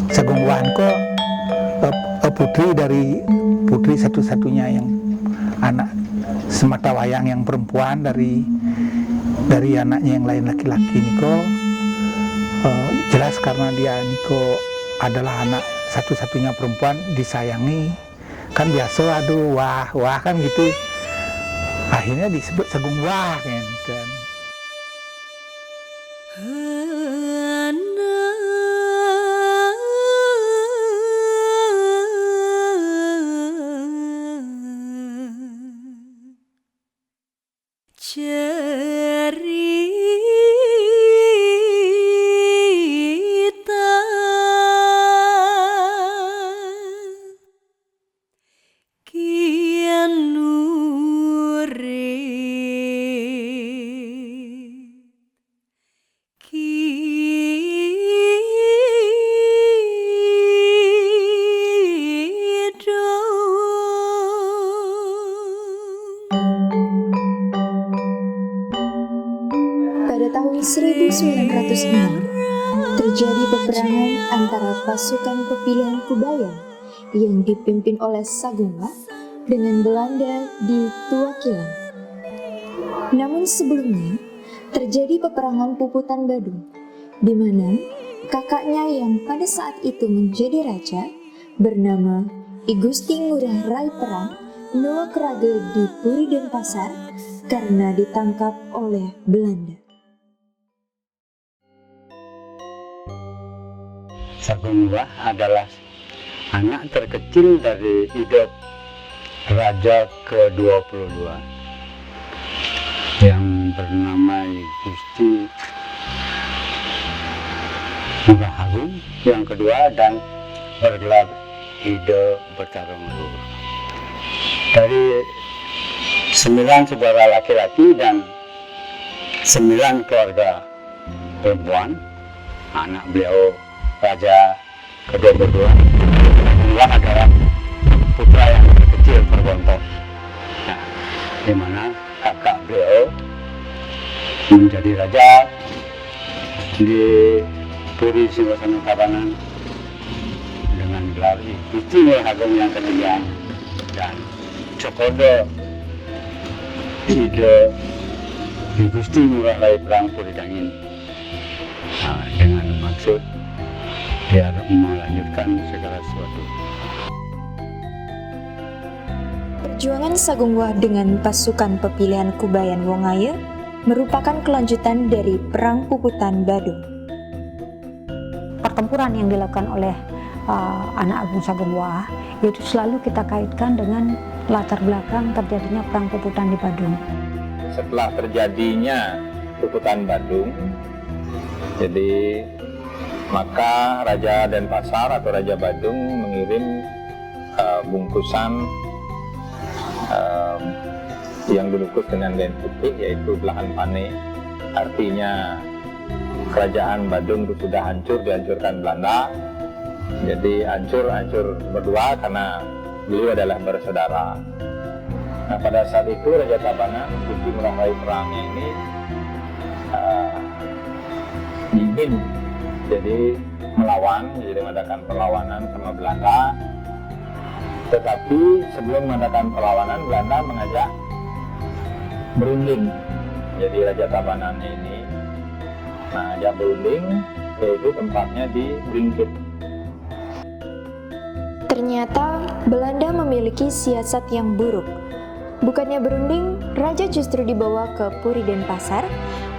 Sagung Wahanko putri satu-satunya yang anak semata wayang yang perempuan dari anaknya yang lain laki-laki niko. Jelas karena dia niko adalah anak satu-satunya perempuan disayangi, kan biasa aduh wah kan gitu, akhirnya disebut Sagung Wah kan. Pada tahun 1906, terjadi peperangan antara pasukan pepilihan Kubayan yang dipimpin oleh Sagung Wah dengan Belanda di Tua Kilang. Namun sebelumnya, terjadi peperangan Puputan Badung, di mana kakaknya yang pada saat itu menjadi raja, bernama I Gusti Ngurah Rai Perang, Noa Kerage di Puri Denpasar karena ditangkap oleh Belanda. Sagung Wah adalah anak terkecil dari hidup Raja ke-22 yang bernama Gusti Ngurah Agung yang kedua dan bergelar Ida Batarong Luhur. Dari 9 saudara laki-laki dan 9 keluarga perempuan, anak beliau Raja ke-22 adalah putra yang terkecil tergontok. Nah, di mana kakak beliau menjadi raja di Puri Singgasana Tabanan dengan gelar Gusti Ngurah Agung yang ketiga dan Cokodo Ida Gusti Ngurah Rai Perang Puri Dangin. Nah, dengan maksud biar melanjutkan segala sesuatu. Perjuangan Sagung Wah dengan pasukan pepilihan Kubayan Wongaya merupakan kelanjutan dari Perang Puputan Badung. Pertempuran yang dilakukan oleh anak Agung Sagung Wah itu selalu kita kaitkan dengan latar belakang terjadinya Perang Puputan di Badung. Setelah terjadinya Puputan Badung, jadi maka Raja Denpasar atau Raja Badung mengirim bungkusan yang dilukis dengan kain putih, yaitu belahan pane. Artinya kerajaan Badung itu sudah hancur, dihancurkan Belanda. Jadi hancur berdua karena beliau adalah bersaudara. Nah, pada saat itu Raja Tabanan, Gusti Ngurah Rai Perangnya ini ingin jadi melawan, jadi mengadakan perlawanan sama Belanda. Tetapi sebelum mengadakan perlawanan, Belanda mengajak berunding. Jadi Raja Tabanan ini ajak berunding, yaitu tempatnya di Bringkit. Ternyata Belanda memiliki siasat yang buruk. Bukannya berunding, raja justru dibawa ke Puri Denpasar.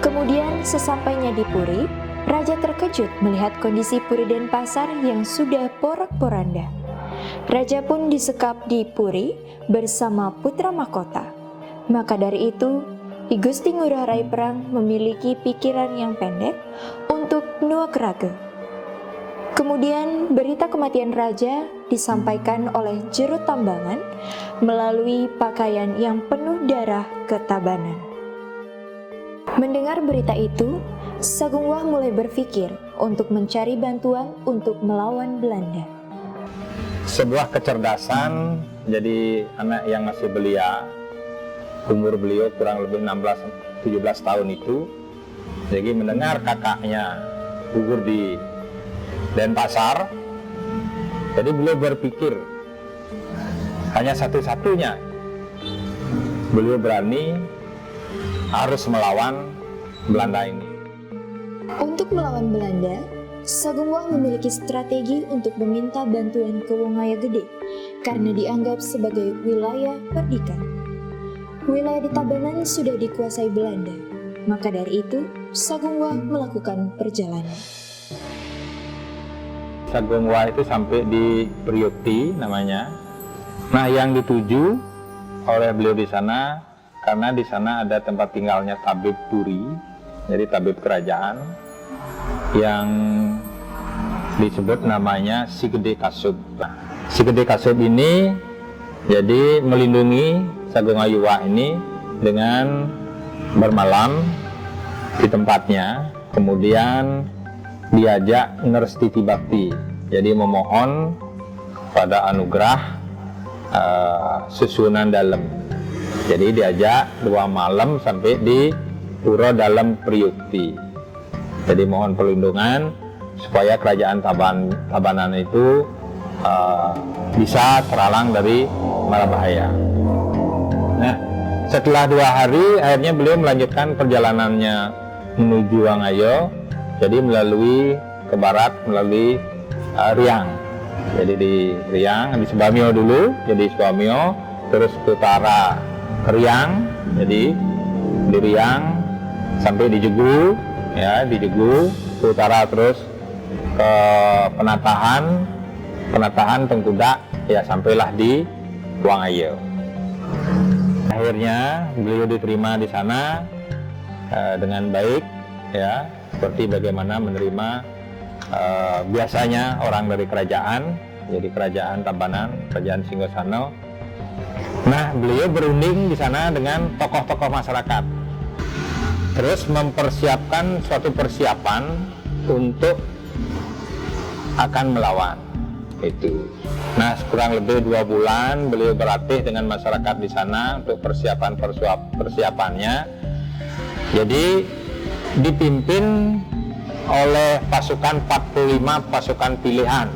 Kemudian sesampainya di Puri, raja terkejut melihat kondisi Puri Denpasar yang sudah porak-poranda. Raja pun disekap di Puri bersama putra mahkota. Maka dari itu, Ki Gusti Ngurah Rai Perang memiliki pikiran yang pendek untuk Nuak Rage. Kemudian berita kematian raja disampaikan oleh Jero Tambangan melalui pakaian yang penuh darah ke Tabanan. Mendengar berita itu, Sagung Wah mulai berpikir untuk mencari bantuan untuk melawan Belanda. Sebuah kecerdasan, jadi anak yang masih belia, umur beliau kurang lebih 16-17 tahun itu, jadi mendengar kakaknya gugur di Denpasar, jadi beliau berpikir hanya satu-satunya beliau berani harus melawan Belanda ini. Untuk melawan Belanda, Sagung Wah memiliki strategi untuk meminta bantuan ke Wongaya Gede karena dianggap sebagai wilayah perdikan. Wilayah di Tabanan sudah dikuasai Belanda, maka dari itu Sagung Wah melakukan perjalanan. Sagung Wah itu sampai di Priokti namanya. Nah, yang dituju oleh beliau di sana karena di sana ada tempat tinggalnya tabib Puri, jadi tabib kerajaan yang disebut namanya Si Gede Kasub. Nah, Si Gede Kasub ini jadi melindungi Sagung Ayuwa ini dengan bermalam di tempatnya, kemudian diajak Nerstiti Bakti, jadi memohon pada anugerah susunan dalam. Jadi diajak 2 malam sampai di Pura Dalam Priukti. Jadi mohon perlindungan supaya kerajaan Tabanan itu bisa terhalang dari mara bahaya. Nah, setelah 2 hari akhirnya beliau melanjutkan perjalanannya menuju Wangayo. Jadi melalui ke barat, melalui Riang. Jadi di Riang, di Sebamio dulu, jadi Sebamio, terus ke utara ke Riang, jadi di Riang sampai di Jegu, ya di Jegu, ke utara terus ke Penatahan Tengkudak, ya sampailah di Wangayo. Akhirnya beliau diterima di sana dengan baik, ya. Seperti bagaimana menerima biasanya orang dari kerajaan, jadi kerajaan Tabanan, kerajaan Singhosano. Nah, beliau berunding di sana dengan tokoh-tokoh masyarakat, terus mempersiapkan suatu persiapan untuk akan melawan itu. Nah, kurang lebih 2 bulan beliau berlatih dengan masyarakat di sana untuk persiapannya. Jadi dipimpin oleh pasukan 45 pasukan pilihan.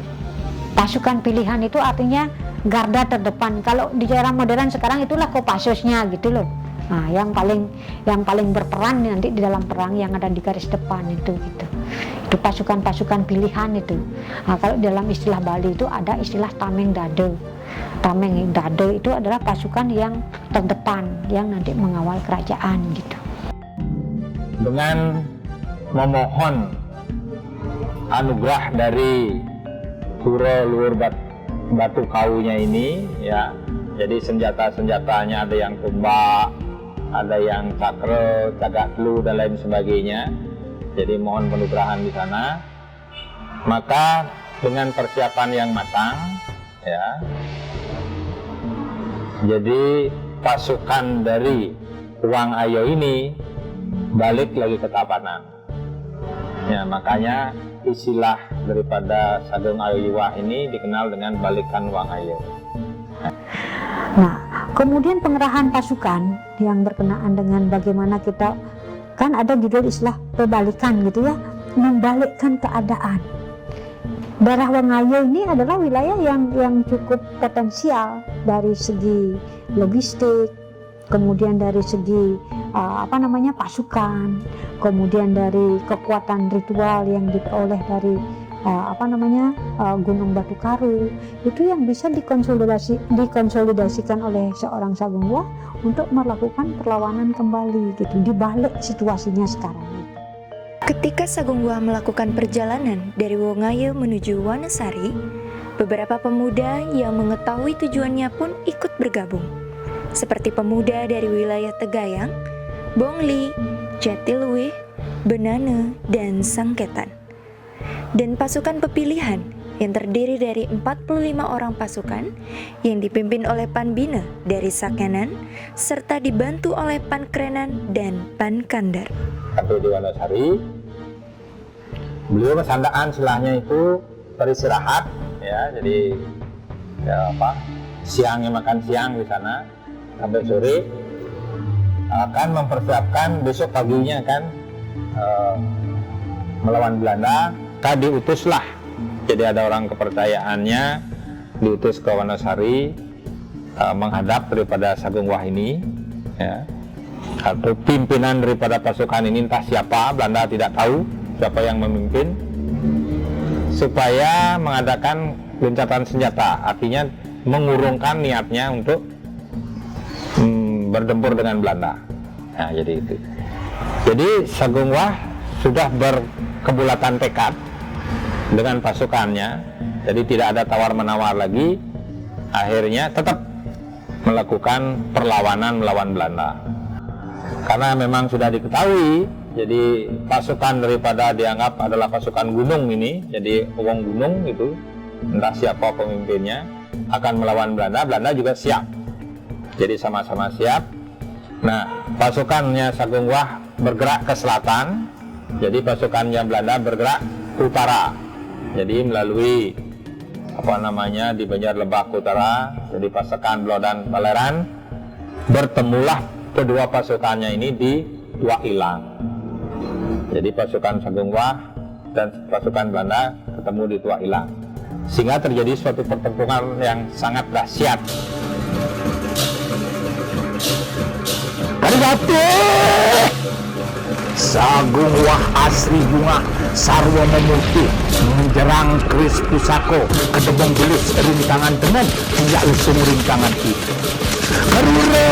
Pasukan pilihan itu artinya garda terdepan. Kalau di era modern sekarang itulah Kopassusnya gitu loh. Nah, yang paling berperan nanti di dalam perang yang ada di garis depan itu gitu. Itu pasukan-pasukan pilihan itu. Nah, kalau dalam istilah Bali itu ada istilah Tameng Dade. Tameng Dade itu adalah pasukan yang terdepan yang nanti mengawal kerajaan gitu. Dengan memohon anugerah dari Pura Luhur Batu Kaunya ini, ya, jadi senjata-senjatanya ada yang tombak, ada yang cakra, cagatlu dan lain sebagainya. Jadi mohon penugerahan di sana. Maka dengan persiapan yang matang, ya, jadi pasukan dari Wangayo ini balik lagi ke Tabanan. Ya, makanya istilah daripada Sagung Ayuwa ini dikenal dengan balikan Wangayo. Nah, kemudian pengerahan pasukan yang berkenaan dengan bagaimana kita, kan ada judul istilah pembalikan gitu ya, membalikkan keadaan. Daerah Wangayo ini adalah wilayah yang cukup potensial dari segi logistik, kemudian dari segi pasukan, kemudian dari kekuatan ritual yang diperoleh dari Gunung Batu Karu, itu yang bisa dikonsolidasikan oleh seorang Sagung Wah untuk melakukan perlawanan kembali gitu di balik situasinya sekarang. Ketika Sagung Wah melakukan perjalanan dari Wongayo menuju Wanasari, beberapa pemuda yang mengetahui tujuannya pun ikut bergabung, seperti pemuda dari wilayah Tegayang, Bongli, Jatiluwih, Benane, dan Sangketan. Dan pasukan pepilihan yang terdiri dari 45 orang pasukan yang dipimpin oleh Panbina dari Sakenan serta dibantu oleh Pankrenan dan Pankandar. Sampai di Wanasari, beliau kesandaan silahnya itu beristirahat, ya, jadi siangnya makan siang di sana sampai sore, akan mempersiapkan besok paginya kan melawan Belanda. Tadi diutuslah, jadi ada orang kepercayaannya diutus ke Wanasari menghadap daripada Sagung Wah ini, ya, atau pimpinan daripada pasukan ini entah siapa, Belanda tidak tahu siapa yang memimpin, supaya mengadakan gencatan senjata, artinya mengurungkan niatnya untuk berdempur dengan Belanda. Nah, jadi itu. Jadi Sagung Wah sudah berkebulatan tekad dengan pasukannya, jadi tidak ada tawar-menawar lagi, akhirnya tetap melakukan perlawanan melawan Belanda. Karena memang sudah diketahui, jadi pasukan daripada dianggap adalah pasukan gunung ini, jadi wong gunung itu, entah siapa pemimpinnya, akan melawan Belanda, Belanda juga siap. Jadi sama-sama siap. Nah, pasukannya Sagung Wah bergerak ke selatan, jadi pasukannya Belanda bergerak ke utara. Jadi melalui di Banjar Lebak Utara, jadi pasukan Blo dan Baleran, bertemulah kedua pasukannya ini di Tua Ilang. Jadi pasukan Sagung Wah dan pasukan Belanda ketemu di Tua Ilang, sehingga terjadi suatu pertempuran yang sangat dahsyat. Arigato! Sagung Wah Asri Bunga Sarwo Memukti menjerang keris pusako kedebong belus rintangan dengan tidak usung rintangan itu. Karena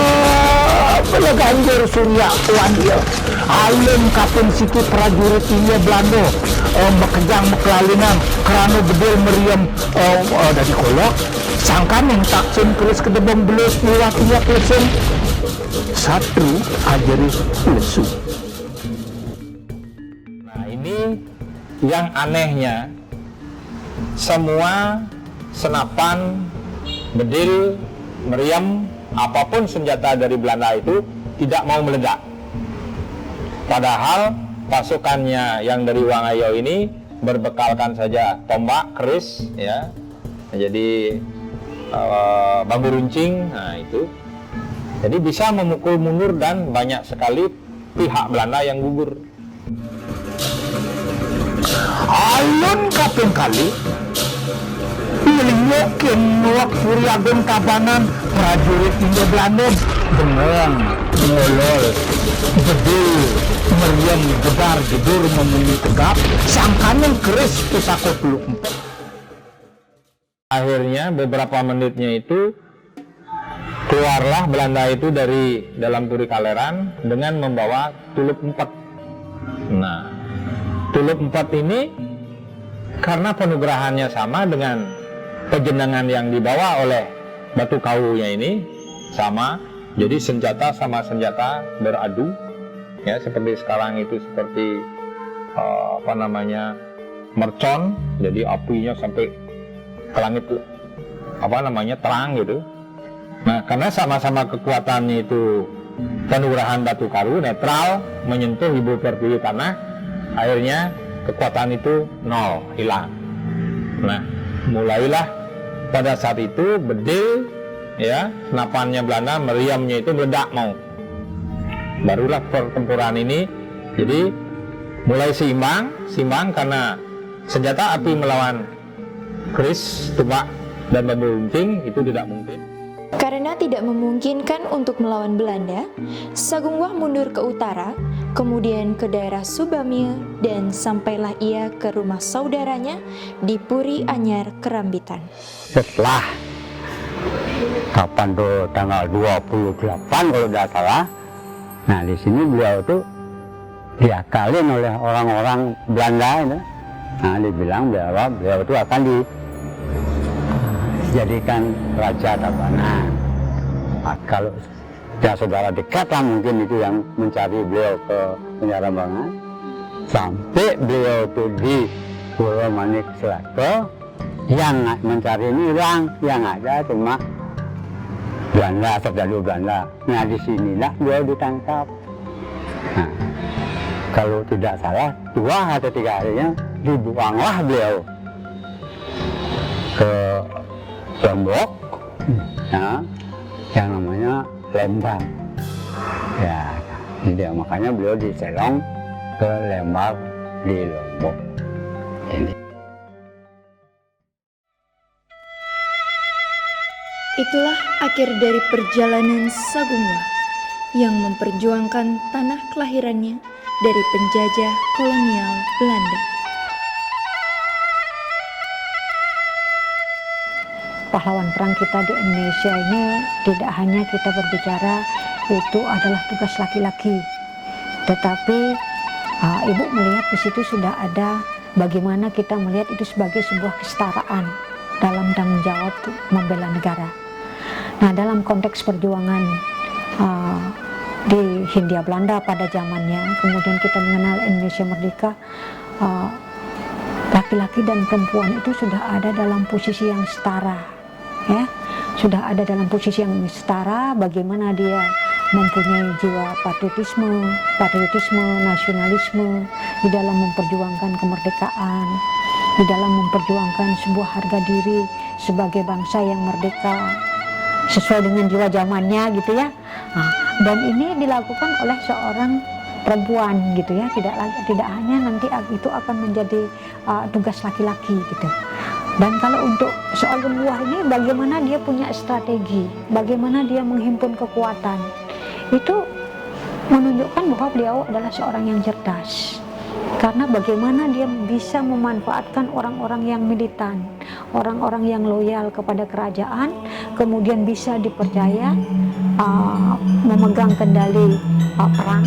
pelaganjur surya wandia alem kapun situ prajurit ini Belanda bekejang mekelalingan kerana bedil meriam dari kolok sangkan yang taksun keris kedebong belus niwatinya kelesung satu ajari lesu. Nah, ini yang anehnya, semua senapan, bedil, meriam, apapun senjata dari Belanda itu tidak mau meledak. Padahal pasukannya yang dari Wangayo ini berbekalkan saja tombak, keris, ya, jadi bambu runcing, nah itu. Jadi bisa memukul mundur dan banyak sekali pihak Belanda yang gugur. Alun kaping kali mungkin nuak Furiagon Kabanan prajurit Indo Belanda dengan ngolol bedil meriam gebar gedur memuni tegap sangkanan keris pusako peluk. Akhirnya beberapa menitnya itu keluarlah Belanda itu dari dalam Turi Kaleran dengan membawa tulup 4. Nah, tulup 4 ini karena penugrahannya sama dengan pejenengan yang dibawa oleh Batu Kaunya ini sama, jadi senjata sama senjata beradu, ya seperti sekarang itu seperti mercon, jadi apinya sampai ke langit terang gitu. Nah, karena sama-sama kekuatannya itu penugrahan Batu Karu netral menyentuh Ibu Pertiwi tanah, akhirnya kekuatan itu nol, hilang. Nah, mulailah pada saat itu bedil, ya, senapannya Belanda, meriamnya itu meledak mau. Barulah pertempuran ini jadi mulai seimbang karena senjata api melawan keris, tombak dan bambu runcing itu tidak mungkin. Karena tidak memungkinkan untuk melawan Belanda, Sagung Wah mundur ke utara kemudian ke daerah Subamil, dan sampailah ia ke rumah saudaranya di Puri Anyar, Kerambitan. Setelah kapan tuh tanggal 28 kalau tidak salah, nah di sini beliau tuh diakalin oleh orang-orang Belanda itu. Nah dibilang bahwa beliau itu akan dijadikan Raja Tabanan. Nah, kalau ya saudara dekat lah mungkin itu yang mencari beliau ke Penyerambangan, sampai beliau itu di Pulau Manik Selatan, yang mencari ini hilang, yang ada cuma Belanda, serdadu Belanda. Nah di sinilah beliau ditangkap. Nah, kalau tidak salah 2 atau 3 harinya dibuanglah beliau ke Lombok, ya, yang namanya Lembang. Ya, jadi makanya beliau diselong ke Lembang di Lombok. Ini. Itulah akhir dari perjalanan Sagungwa yang memperjuangkan tanah kelahirannya dari penjajah kolonial Belanda. Pahlawan perang kita di Indonesia ini tidak hanya kita berbicara itu adalah tugas laki-laki, tetapi Ibu melihat di situ sudah ada bagaimana kita melihat itu sebagai sebuah kesetaraan dalam tanggung jawab membela negara. Nah, dalam konteks perjuangan di Hindia Belanda pada zamannya, kemudian kita mengenal Indonesia merdeka, laki-laki dan perempuan itu sudah ada dalam posisi yang setara, ya, sudah ada dalam posisi yang setara. Bagaimana dia mempunyai jiwa patriotisme, nasionalisme di dalam memperjuangkan kemerdekaan, di dalam memperjuangkan sebuah harga diri sebagai bangsa yang merdeka sesuai dengan jiwa zamannya gitu ya. Nah, dan ini dilakukan oleh seorang perempuan gitu ya, tidak hanya nanti itu akan menjadi tugas laki-laki gitu. Dan kalau untuk soal Lengkuah ini bagaimana dia punya strategi, bagaimana dia menghimpun kekuatan, itu menunjukkan bahwa beliau adalah seorang yang cerdas. Karena bagaimana dia bisa memanfaatkan orang-orang yang militan, orang-orang yang loyal kepada kerajaan, kemudian bisa dipercaya memegang kendali perang,